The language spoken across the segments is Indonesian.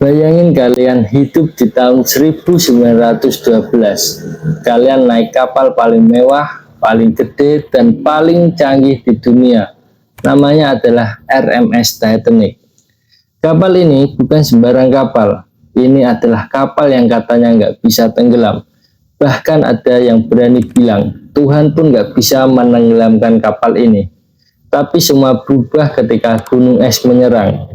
Bayangin kalian hidup di tahun 1912. Kalian naik kapal paling mewah, paling gede, dan paling canggih di dunia. Namanya adalah RMS Titanic. Kapal ini bukan sembarang kapal. Ini adalah kapal yang katanya nggak bisa tenggelam. Bahkan ada yang berani bilang, Tuhan pun nggak bisa menenggelamkan kapal ini. Tapi semua berubah ketika gunung es menyerang.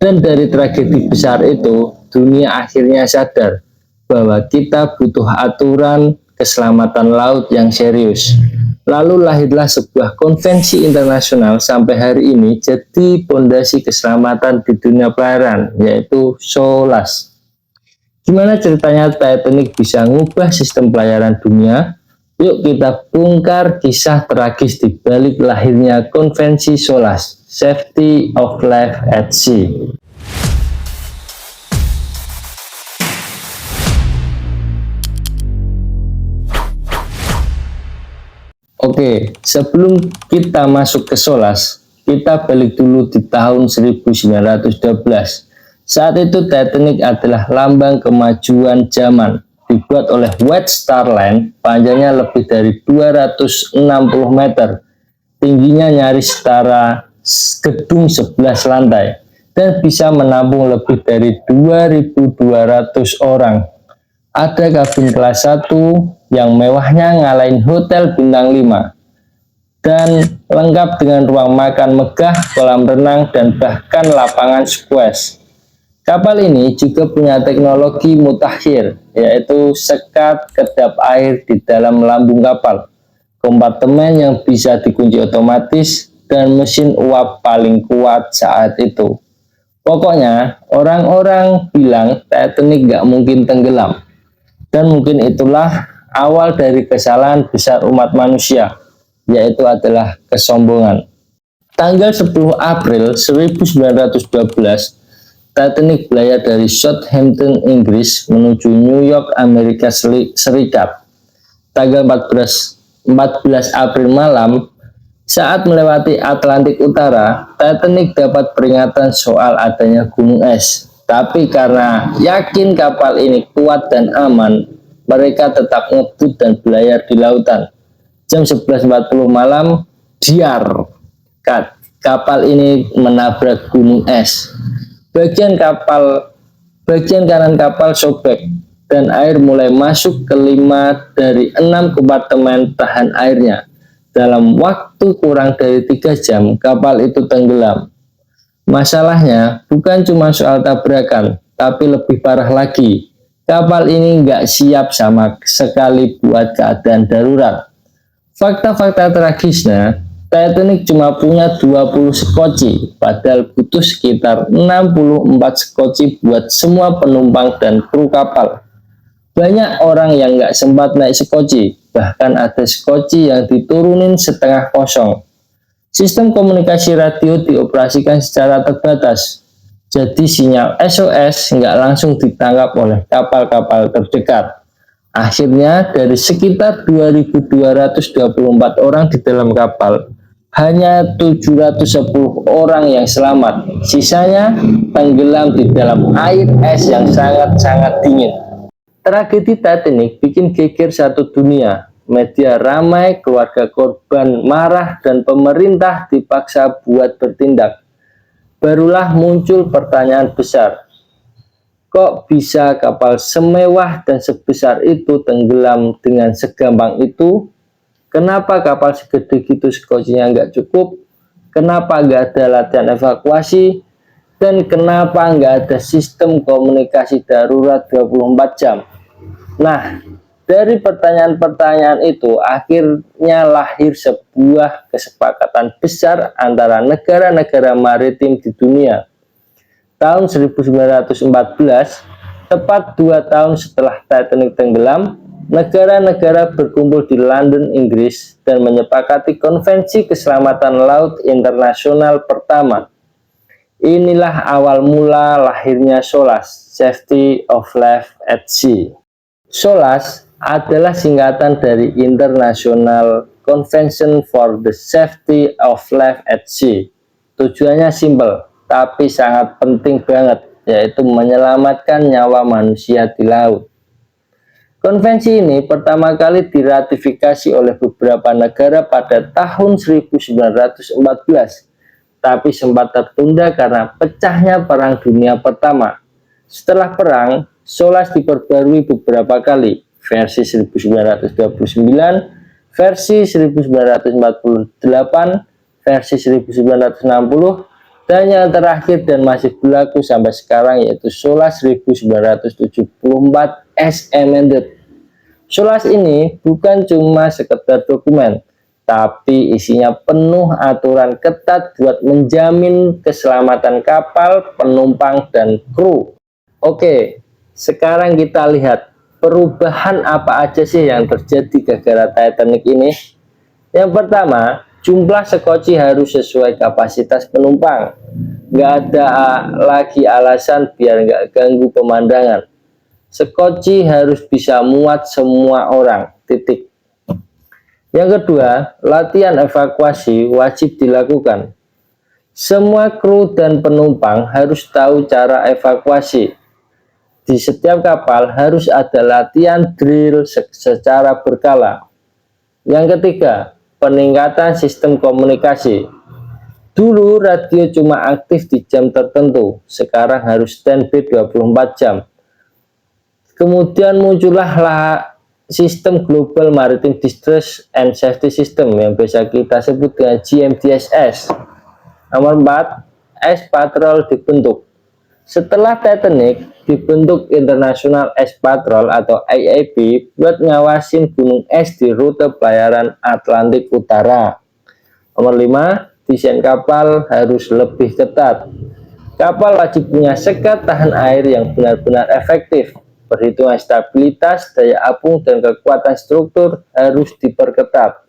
Dan dari tragedi besar itu, dunia akhirnya sadar bahwa kita butuh aturan keselamatan laut yang serius. Lalu lahirlah sebuah konvensi internasional sampai hari ini jadi pondasi keselamatan di dunia pelayaran, yaitu SOLAS. Gimana ceritanya Titanic bisa ngubah sistem pelayaran dunia? Yuk kita bongkar kisah tragis di balik lahirnya konvensi SOLAS, Safety of Life at Sea. Oke, sebelum kita masuk ke SOLAS, kita balik dulu di tahun 1912. Saat itu Titanic adalah lambang kemajuan zaman. Dibuat oleh White Star Line, panjangnya lebih dari 260 meter, tingginya nyaris setara gedung 11 lantai, dan bisa menampung lebih dari 2.200 orang. Ada kabin kelas 1 yang mewahnya ngalahin hotel bintang 5, dan lengkap dengan ruang makan megah, kolam renang, dan bahkan lapangan squash. Kapal ini juga punya teknologi mutakhir, yaitu sekat kedap air di dalam lambung kapal, kompartemen yang bisa dikunci otomatis, dan mesin uap paling kuat saat itu. Pokoknya, orang-orang bilang Titanic gak mungkin tenggelam. Dan mungkin itulah awal dari kesalahan besar umat manusia, yaitu adalah kesombongan. Tanggal 10 April 1912, Titanic berlayar dari Southampton, Inggris menuju New York, Amerika Serikat. Tanggal 14 April malam, saat melewati Atlantik Utara, Titanic dapat peringatan soal adanya gunung es. Tapi karena yakin kapal ini kuat dan aman, mereka tetap ngebut dan berlayar di lautan. Jam 11.40 malam, kapal ini menabrak gunung es. Bagian kanan kapal sobek dan air mulai masuk ke 5 dari 6 kompartemen tahan airnya. Dalam waktu kurang dari 3 jam, kapal itu tenggelam. Masalahnya bukan cuma soal tabrakan, tapi lebih parah lagi. Kapal ini nggak siap sama sekali buat keadaan darurat. Fakta-fakta tragisnya, Titanic cuma punya 20 sekoci, padahal butuh sekitar 64 sekoci buat semua penumpang dan kru kapal. Banyak orang yang nggak sempat naik sekoci, bahkan ada sekoci yang diturunin setengah kosong. Sistem komunikasi radio dioperasikan secara terbatas, jadi sinyal SOS nggak langsung ditangkap oleh kapal-kapal terdekat. Akhirnya dari sekitar 2.224 orang di dalam kapal, hanya 710 orang yang selamat. Sisanya tenggelam di dalam air es yang sangat-sangat dingin. Tragedi Titanic bikin geger satu dunia. Media ramai, keluarga korban marah, dan pemerintah dipaksa buat bertindak. Barulah muncul pertanyaan besar. Kok bisa kapal semewah dan sebesar itu tenggelam dengan segampang itu? Kenapa kapal segede gitu skocinya nggak cukup? Kenapa nggak ada latihan evakuasi? Dan kenapa nggak ada sistem komunikasi darurat 24 jam? Nah, dari pertanyaan-pertanyaan itu akhirnya lahir sebuah kesepakatan besar antara negara-negara maritim di dunia. Tahun 1914, tepat 2 tahun setelah Titanic tenggelam, negara-negara berkumpul di London, Inggris, dan menyepakati Konvensi Keselamatan Laut Internasional pertama. Inilah awal mula lahirnya SOLAS, Safety of Life at Sea. SOLAS adalah singkatan dari International Convention for the Safety of Life at Sea. Tujuannya simpel, tapi sangat penting banget, yaitu menyelamatkan nyawa manusia di laut. Konvensi ini pertama kali diratifikasi oleh beberapa negara pada tahun 1914, tapi sempat tertunda karena pecahnya Perang Dunia Pertama. Setelah perang, SOLAS diperbarui beberapa kali, versi 1929, versi 1948, versi 1960, dan yang terakhir dan masih berlaku sampai sekarang yaitu SOLAS 1974 as amended. SOLAS ini bukan cuma sekedar dokumen, tapi isinya penuh aturan ketat buat menjamin keselamatan kapal, penumpang, dan kru. Oke, sekarang kita lihat perubahan apa aja sih yang terjadi gara-gara Titanic ini. Yang pertama, jumlah sekoci harus sesuai kapasitas penumpang. Nggak ada lagi alasan biar nggak ganggu pemandangan. Sekoci harus bisa muat semua orang, titik. Yang kedua, latihan evakuasi wajib dilakukan. Semua kru dan penumpang harus tahu cara evakuasi. Di setiap kapal harus ada latihan drill secara berkala. Yang ketiga, peningkatan sistem komunikasi. Dulu radio cuma aktif di jam tertentu, sekarang harus standby 24 jam. Kemudian muncullah sistem Global Maritime Distress and Safety System yang biasa kita sebut dengan GMDSS. Nomor 4, Ice Patrol dibentuk. Setelah Titanic, dibentuk International Ice Patrol atau IAP buat ngawasin gunung es di rute pelayaran Atlantik Utara. Nomor 5, desain kapal harus lebih ketat. Kapal wajib punya sekat tahan air yang benar-benar efektif. Perhitungan stabilitas, daya apung, dan kekuatan struktur harus diperketat.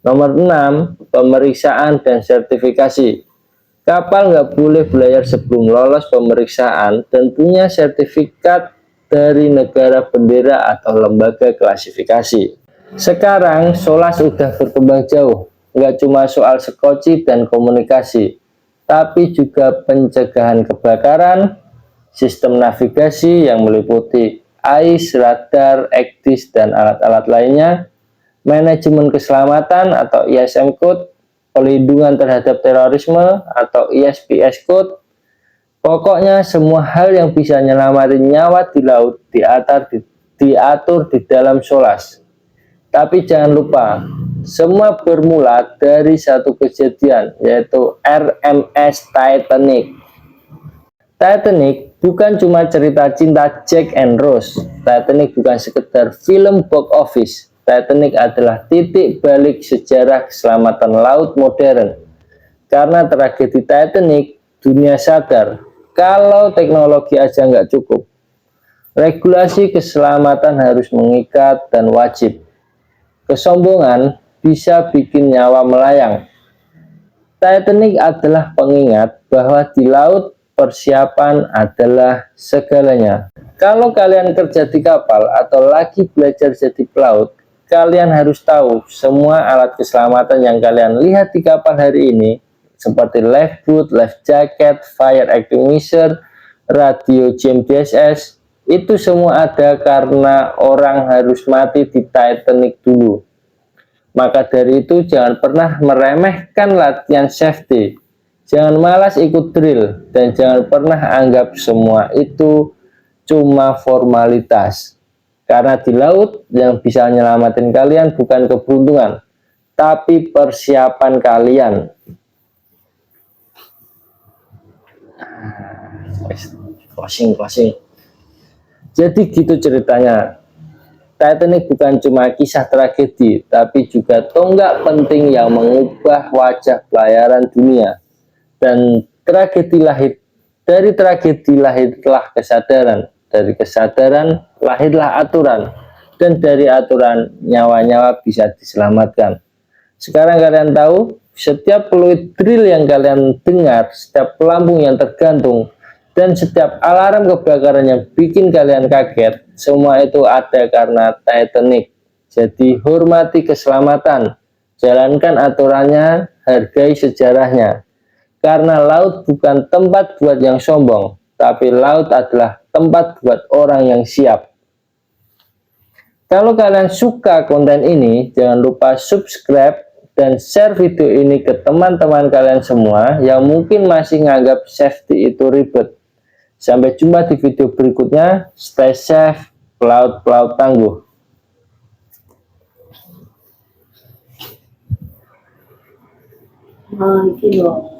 Nomor 6, pemeriksaan dan sertifikasi. Kapal nggak boleh belayar sebelum lolos pemeriksaan dan punya sertifikat dari negara bendera atau lembaga klasifikasi. Sekarang SOLAS sudah berkembang jauh, nggak cuma soal sekoci dan komunikasi, tapi juga pencegahan kebakaran, sistem navigasi yang meliputi AIS, radar, ECDIS, dan alat-alat lainnya, manajemen keselamatan atau ISM Code, pelindungan terhadap terorisme atau ISPS Code. Pokoknya semua hal yang bisa nyelamatin nyawa di laut diatur di dalam SOLAS. Tapi jangan lupa, semua bermula dari satu kejadian, yaitu RMS Titanic. Titanic bukan cuma cerita cinta Jack and Rose. Titanic bukan sekedar film box office. Titanic adalah titik balik sejarah keselamatan laut modern. Karena tragedi Titanic, dunia sadar kalau teknologi aja nggak cukup. Regulasi keselamatan harus mengikat dan wajib. Kesombongan bisa bikin nyawa melayang. Titanic adalah pengingat bahwa di laut persiapan adalah segalanya. Kalau kalian kerja di kapal atau lagi belajar jadi pelaut, kalian harus tahu semua alat keselamatan yang kalian lihat di kapal hari ini, seperti life boot, life jacket, fire extinguisher, radio GMDSS, itu semua ada karena orang harus mati di Titanic dulu. Maka dari itu jangan pernah meremehkan latihan safety. Jangan malas ikut drill dan jangan pernah anggap semua itu cuma formalitas. Karena di laut yang bisa nyelamatin kalian bukan keberuntungan, tapi persiapan kalian. Closing. Jadi gitu ceritanya. Titanic bukan cuma kisah tragedi, tapi juga tonggak penting yang mengubah wajah pelayaran dunia. Dan dari tragedi lahirlah kesadaran, dari kesadaran lahirlah aturan, dan dari aturan nyawa-nyawa bisa diselamatkan. Sekarang kalian tahu, setiap peluit drill yang kalian dengar, setiap pelampung yang tergantung, dan setiap alarm kebakaran yang bikin kalian kaget, semua itu ada karena Titanic. Jadi hormati keselamatan, jalankan aturannya, hargai sejarahnya. Karena laut bukan tempat buat yang sombong, tapi laut adalah tempat buat orang yang siap. Kalau kalian suka konten ini, jangan lupa subscribe dan share video ini ke teman-teman kalian semua yang mungkin masih nganggap safety itu ribet. Sampai jumpa di video berikutnya. Stay safe, pelaut-pelaut tangguh. Gitu loh.